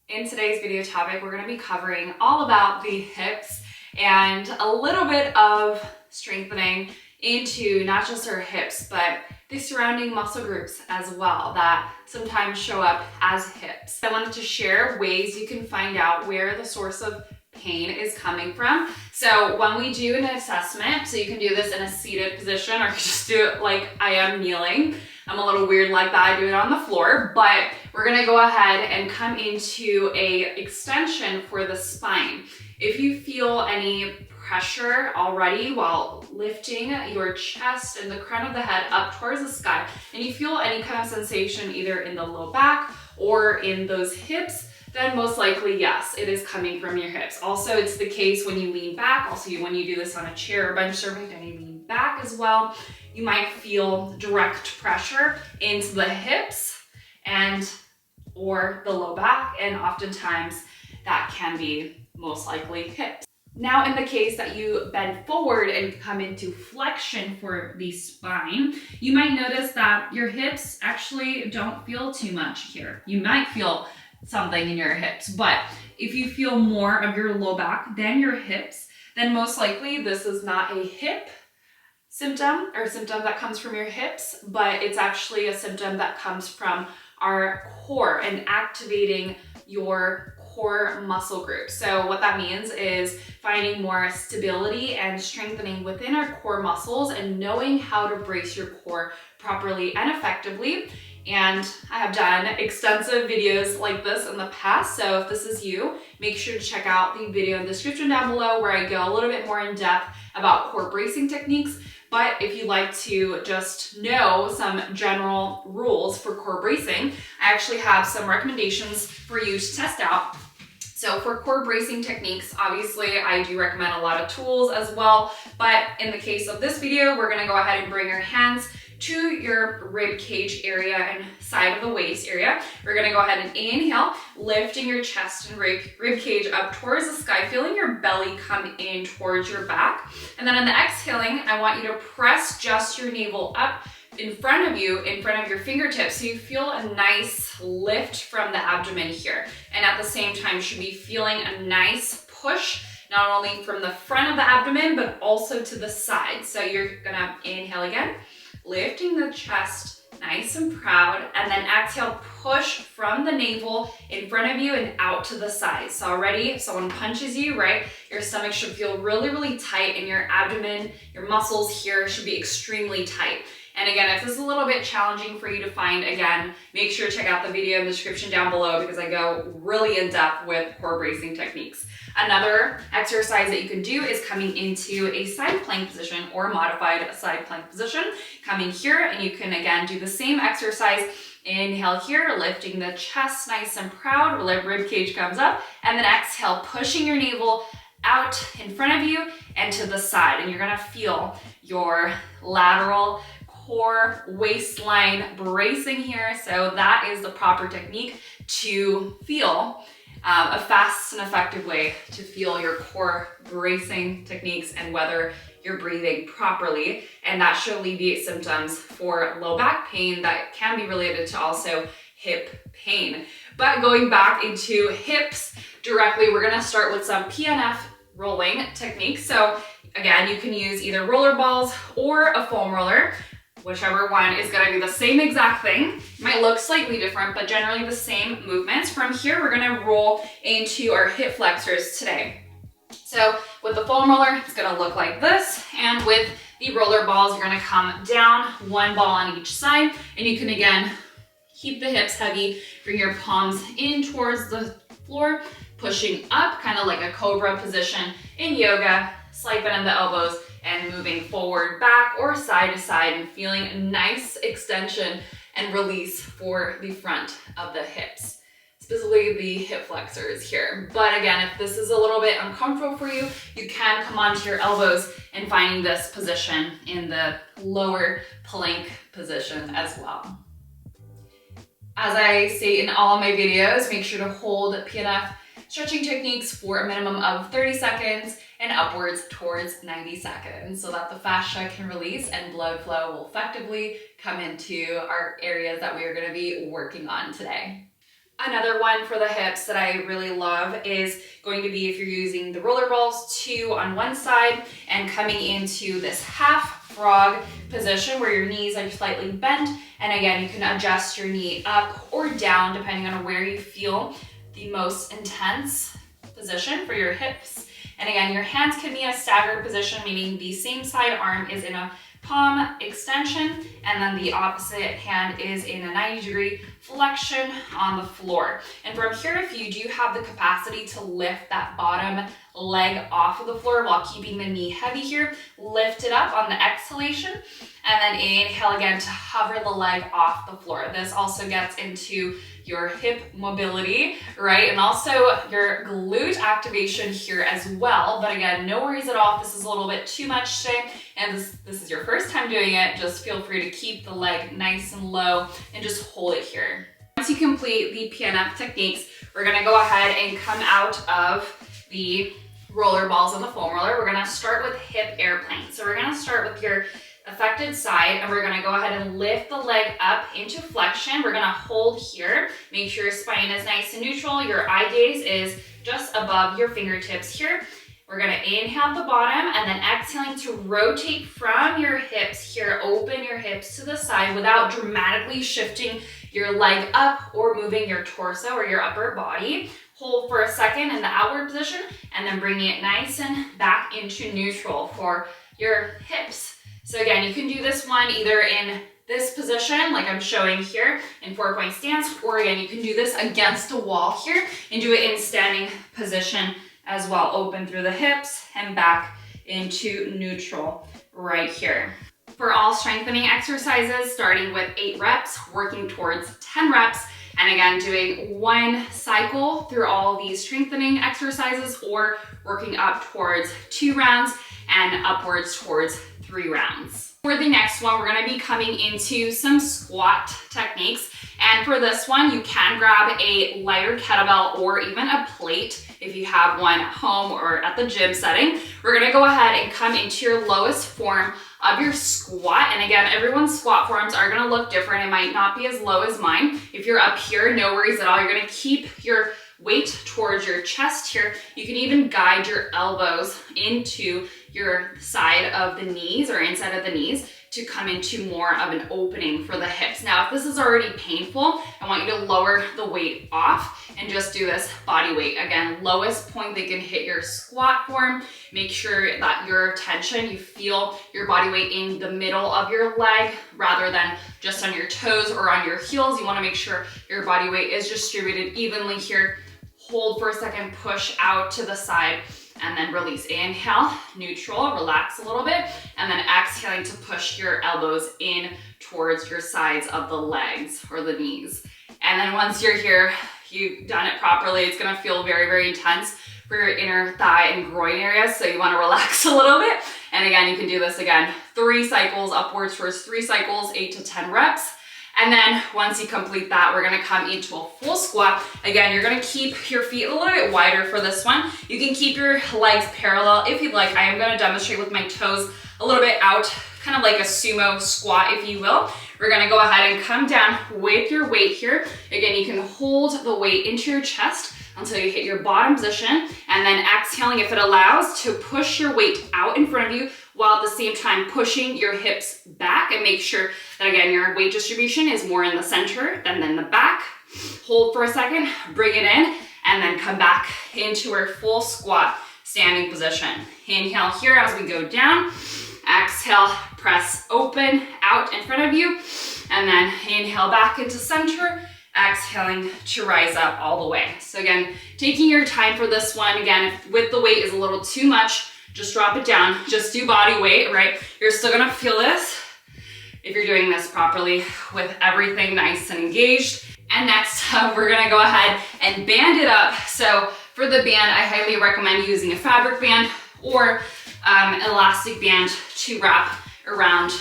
In today's video topic, we're going to be covering all about the hips and a little bit of strengthening into not just our hips, but the surrounding muscle groups as well that sometimes show up as hips. I wanted to share ways you can find out where the source of pain is coming from. So when we do an assessment, so you can do this in a seated position or you can just do it like I am kneeling. I'm a little weird like that, I do it on the floor, but we're gonna go ahead and come into a extension for the spine. If you feel any pressure already while lifting your chest and the crown of the head up towards the sky, and you feel any kind of sensation either in the low back or in those hips, then most likely, yes, it is coming from your hips. Also, it's the case when you lean back. Also, when you do this on a chair or bench surfing and you lean back as well, you might feel direct pressure into the hips and or the low back, and oftentimes that can be most likely hips. Now, in the case that you bend forward and come into flexion for the spine, you might notice that your hips actually don't feel too much here. You might feel something in your hips, but if you feel more of your low back than your hips, then most likely this is not a hip symptom or symptom that comes from your hips, but it's actually a symptom that comes from our core and activating your core muscle group. So what that means is finding more stability and strengthening within our core muscles and knowing how to brace your core properly and effectively. And I have done extensive videos like this in the past, so if this is you, make sure to check out the video in the description down below where I go a little bit more in depth about core bracing techniques. But if you'd like to just know some general rules for core bracing, I actually have some recommendations for you to test out. So for core bracing techniques, obviously I do recommend a lot of tools as well, but in the case of this video, we're gonna go ahead and bring your hands to your rib cage area and side of the waist area. We're gonna go ahead and inhale, lifting your chest and rib cage up towards the sky, feeling your belly come in towards your back. And then on the exhaling, I want you to press just your navel up in front of you, in front of your fingertips, so you feel a nice lift from the abdomen here. And at the same time, you should be feeling a nice push, not only from the front of the abdomen, but also to the side. So you're gonna inhale again, lifting the chest nice and proud, and then exhale, push from the navel in front of you and out to the side. So already, if someone punches you, right, your stomach should feel really, really tight, and your abdomen, your muscles here should be extremely tight. And again, if this is a little bit challenging for you to find, again, make sure to check out the video in the description down below because I go really in depth with core bracing techniques. Another exercise that you can do is coming into a side plank position or a modified side plank position. Coming here, and you can again do the same exercise. Inhale here, lifting the chest nice and proud, rib cage comes up, and then exhale, pushing your navel out in front of you and to the side. And you're gonna feel your lateral core waistline bracing here. So that is the proper technique to feel a fast and effective way to feel your core bracing techniques and whether you're breathing properly. And that should alleviate symptoms for low back pain that can be related to also hip pain. But going back into hips directly, we're gonna start with some PNF rolling techniques. So again, you can use either roller balls or a foam roller. Whichever one is gonna do the same exact thing. It might look slightly different, but generally the same movements. From here, we're gonna roll into our hip flexors today. So with the foam roller, it's gonna look like this. And with the roller balls, you're gonna come down, one ball on each side. And you can, again, keep the hips heavy, bring your palms in towards the floor, pushing up, kind of like a cobra position in yoga, slight bend in the elbows, and moving forward, back, or side to side, and feeling a nice extension and release for the front of the hips, specifically the hip flexors here. But again, if this is a little bit uncomfortable for you, you can come onto your elbows and finding this position in the lower plank position as well. As I say in all of my videos, make sure to hold PNF stretching techniques for a minimum of 30 seconds and upwards towards 90 seconds so that the fascia can release and blood flow will effectively come into our areas that we are going to be working on today. Another one for the hips that I really love is going to be if you're using the roller balls, 2 on one side and coming into this half frog position where your knees are slightly bent. And again, you can adjust your knee up or down depending on where you feel the most intense position for your hips. And again, your hands can be in a staggered position, meaning the same side arm is in a palm extension, and then the opposite hand is in a 90-degree flexion on the floor. And from here, if you do have the capacity to lift that bottom leg off of the floor while keeping the knee heavy here, lift it up on the exhalation, and then inhale again to hover the leg off the floor. This also gets into your hip mobility, right? And also your glute activation here as well. But again, no worries at all if this is a little bit too much today and this is your first time doing it, just feel free to keep the leg nice and low and just hold it here. Once you complete the PNF techniques, we're gonna go ahead and come out of the roller balls and the foam roller. We're gonna start with hip airplane. So we're gonna start with your affected side, and we're gonna go ahead and lift the leg up into flexion. We're gonna hold here. Make sure your spine is nice and neutral. Your eye gaze is just above your fingertips here. We're gonna inhale at the bottom and then exhaling to rotate from your hips here. Open your hips to the side without dramatically shifting your leg up or moving your torso or your upper body. Hold for a second in the outward position and then bring it nice and back into neutral for your hips. So again, you can do this one either in this position, like I'm showing here in 4-point stance, or again, you can do this against a wall here and do it in standing position as well. Open through the hips and back into neutral right here. For all strengthening exercises, starting with 8 reps, working towards 10 reps, and again, doing 1 cycle through all these strengthening exercises or working up towards 2 rounds and upwards towards 3 rounds. For the next one, we're gonna be coming into some squat techniques. And for this one, you can grab a lighter kettlebell or even a plate if you have one at home or at the gym setting. We're gonna go ahead and come into your lowest form of your squat. And again, everyone's squat forms are gonna look different. It might not be as low as mine. If you're up here, no worries at all. You're gonna keep your weight towards your chest here. You can even guide your elbows into your side of the knees or inside of the knees to come into more of an opening for the hips. Now, if this is already painful, I want you to lower the weight off and just do this body weight. Again, lowest point they can hit your squat form. Make sure that your tension, you feel your body weight in the middle of your leg rather than just on your toes or on your heels. You wanna make sure your body weight is distributed evenly here. Hold for a second, push out to the side, and then release. Inhale, neutral, relax a little bit, and then exhaling to push your elbows in towards your sides of the legs or the knees. And then once you're here, you've done it properly, it's gonna feel very, very intense for your inner thigh and groin areas, so you wanna relax a little bit. And again, you can do this again, 3 cycles, upwards towards 3 cycles, 8 to 10 reps. And then once you complete that, we're gonna come into a full squat. Again, you're gonna keep your feet a little bit wider for this one. You can keep your legs parallel if you'd like. I am gonna demonstrate with my toes a little bit out, kind of like a sumo squat, if you will. We're gonna go ahead and come down with your weight here. Again, you can hold the weight into your chest until you hit your bottom position, and then exhaling, if it allows, to push your weight out in front of you while at the same time pushing your hips back, and make sure that, again, your weight distribution is more in the center than in the back. Hold for a second, bring it in, and then come back into our full squat standing position. Inhale here as we go down. Exhale, press open out in front of you, and then inhale back into center. Exhaling to rise up all the way. So again, taking your time for this one. Again, if with the weight is a little too much, just drop it down. Just do body weight, right? You're still gonna feel this if you're doing this properly with everything nice and engaged. And next up, we're gonna go ahead and band it up. So for the band, I highly recommend using a fabric band or an elastic band to wrap around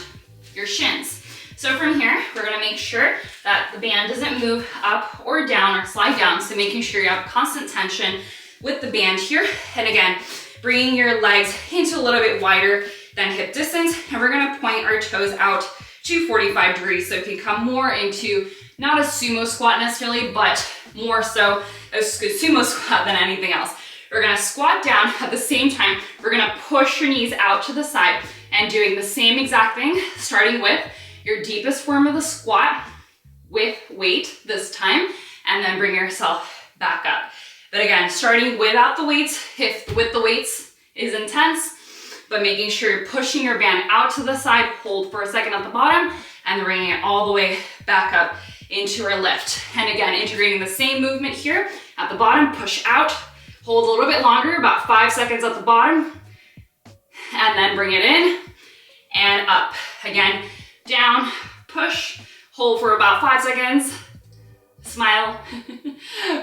your shins. So from here, we're gonna make sure that the band doesn't move up or down or slide down. So making sure you have constant tension with the band here. And again, bringing your legs into a little bit wider than hip distance. And we're gonna point our toes out to 45 degrees. So if you come more into not a sumo squat necessarily, but more so a sumo squat than anything else. We're gonna squat down. At the same time, we're gonna push your knees out to the side and doing the same exact thing, starting with your deepest form of the squat with weight this time, and then bring yourself back up. But again, starting without the weights, if with the weights is intense, but making sure you're pushing your band out to the side, hold for a second at the bottom, and bringing it all the way back up into our lift. And again, integrating the same movement here at the bottom, push out, hold a little bit longer, about 5 seconds at the bottom, and then bring it in and up. Again, down, push, hold for about 5 seconds, smile,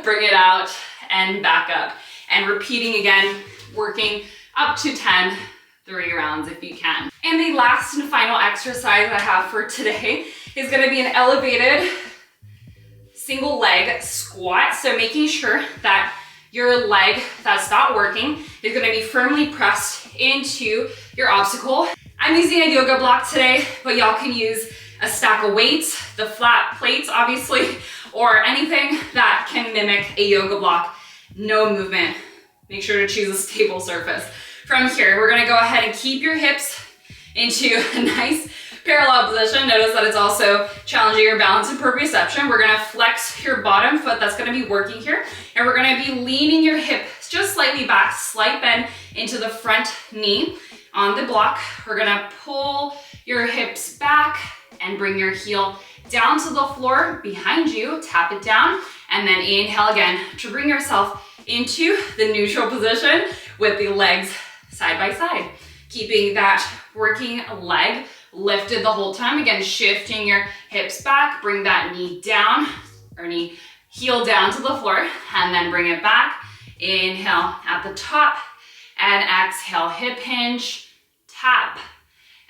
bring it out and back up. And repeating again, working up to 10, 3 rounds if you can. And the last and final exercise I have for today is gonna be an elevated single leg squat. So making sure that your leg that's not working is gonna be firmly pressed into your obstacle. I'm using a yoga block today, but y'all can use a stack of weights, the flat plates obviously, or anything that can mimic a yoga block. No movement. Make sure to choose a stable surface. From here, we're gonna go ahead and keep your hips into a nice parallel position. Notice that it's also challenging your balance and proprioception. We're gonna flex your bottom foot, that's gonna be working here. And we're gonna be leaning your hip just slightly back, slight bend into the front knee. On the block, we're gonna pull your hips back and bring your heel down to the floor behind you, tap it down, and then inhale again to bring yourself into the neutral position with the legs side by side. Keeping that working leg lifted the whole time. Again, shifting your hips back, bring that knee down, or heel down to the floor, and then bring it back. Inhale at the top, and exhale, hip hinge, tap,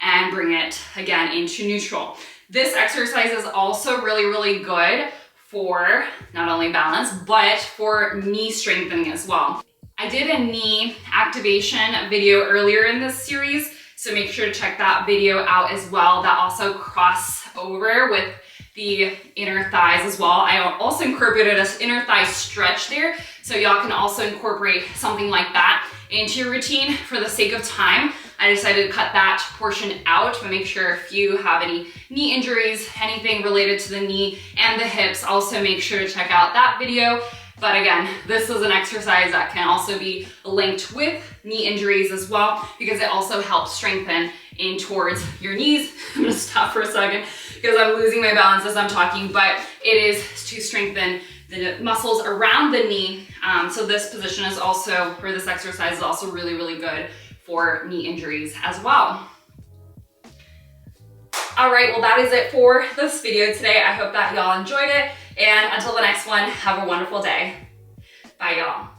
and bring it again into neutral. This exercise is also really, really good for not only balance, but for knee strengthening as well. I did a knee activation video earlier in this series, so make sure to check that video out as well. That also cross over with the inner thighs as well. I also incorporated an inner thigh stretch there, so y'all can also incorporate something like that into your routine. For the sake of time, I decided to cut that portion out, but make sure if you have any knee injuries, anything related to the knee and the hips, also make sure to check out that video. But again, this is an exercise that can also be linked with knee injuries as well, because it also helps strengthen in towards your knees. I'm gonna stop for a second because I'm losing my balance as I'm talking, but it is to strengthen the muscles around the knee. So this position is also, or this exercise is also really, really good for knee injuries as well. All right, well, that is it for this video today. I hope that y'all enjoyed it. And until the next one, have a wonderful day. Bye, y'all.